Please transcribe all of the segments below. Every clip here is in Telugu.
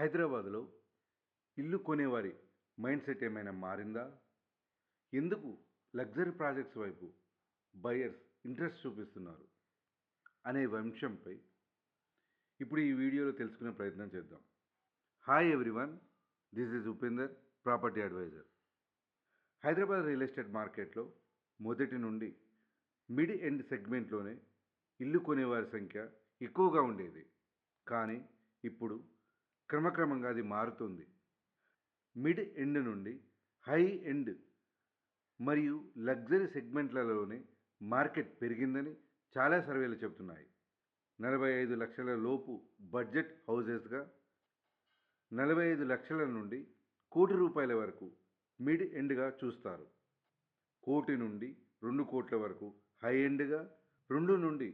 హైదరాబాద్‌లో ఇల్లు కొనేవారి మైండ్‌సెట్ ఏమైనా మారిందా? ఎందుకు లగ్జరీ ప్రాజెక్ట్స్ వైపు బయర్స్ ఇంట్రెస్ట్ చూపిస్తున్నారు? అనే అంశంపై ఇప్పుడు ఈ వీడియోలో తెలుసుకునే ప్రయత్నం చేద్దాం. Hi everyone. This is Upender, property advisor. Hyderabad real estate మార్కెట్‌లో మొదటి నుండి మిడ్ ఎండ్ సెగ్మెంట్‌లోనే ఇల్లు కొనేవారి సంఖ్య ఎక్కువగా ఉండేది. కానీ ఇప్పుడు క్రమక్రమంగా అది మారుతుంది. మిడ్ ఎండ్ నుండి హై ఎండ్ మరియు లగ్జరీ సెగ్మెంట్లలోనే మార్కెట్ పెరిగిందని చాలా సర్వేలు చెబుతున్నాయి. 45 లక్షల లోపు బడ్జెట్ హౌసెస్గా 45 లక్షల నుండి కోటి రూపాయల వరకు మిడ్ ఎండ్గా చూస్తారు. కోటి నుండి 2 కోట్ల వరకు హై ఎండ్గా, 2 నుండి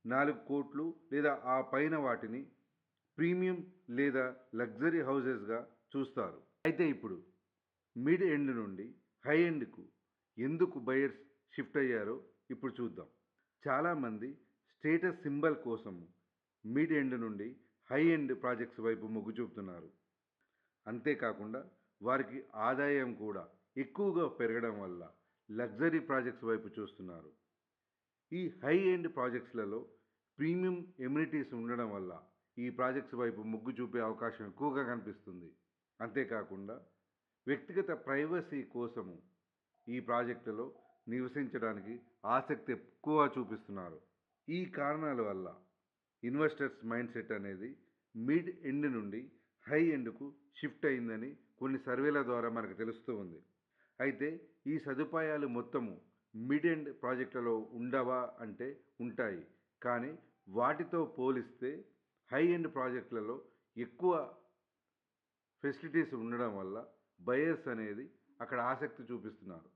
4 కోట్లు లేదా ఆ పైన వాటిని ప్రీమియం లేదా లగ్జరీ హౌసెస్గా చూస్తారు. అయితే ఇప్పుడు మిడ్ ఎండ్ నుండి హై ఎండ్కు ఎందుకు బయర్స్ షిఫ్ట్ అయ్యారో ఇప్పుడు చూద్దాం. చాలామంది స్టేటస్ సింబల్ కోసం మిడ్ ఎండ్ నుండి హై ఎండ్ ప్రాజెక్ట్స్ వైపు మొగ్గు చూపుతున్నారు. అంతేకాకుండా వారికి ఆదాయం కూడా ఎక్కువగా పెరగడం వల్ల లగ్జరీ ప్రాజెక్ట్స్ వైపు చూస్తున్నారు. ఈ హై ఎండ్ ప్రాజెక్ట్స్లలో ప్రీమియం ఎమ్యూనిటీస్ ఉండడం వల్ల ఈ ప్రాజెక్ట్స్ వైపు మొగ్గు చూపే అవకాశం ఎక్కువగా కనిపిస్తుంది. అంతేకాకుండా వ్యక్తిగత ప్రైవసీ కోసము ఈ ప్రాజెక్టులో నివసించడానికి ఆసక్తి ఎక్కువ చూపిస్తున్నారు. ఈ కారణాల వల్ల ఇన్వెస్టర్స్ మైండ్ సెట్ అనేది మిడ్ ఎండ్ నుండి హై ఎండ్కు షిఫ్ట్ అయిందని కొన్ని సర్వేల ద్వారా మనకు తెలుస్తూ ఉంది. అయితే ఈ సదుపాయాలు మొత్తము మిడ్ ఎండ్ ప్రాజెక్టులలో ఉండవా అంటే ఉంటాయి. కానీ వాటితో పోలిస్తే హై ఎండ్ ప్రాజెక్టులలో ఎక్కువ ఫెసిలిటీస్ ఉండడం వల్ల బయర్స్ అనేది అక్కడ ఆసక్తి చూపిస్తున్నారు.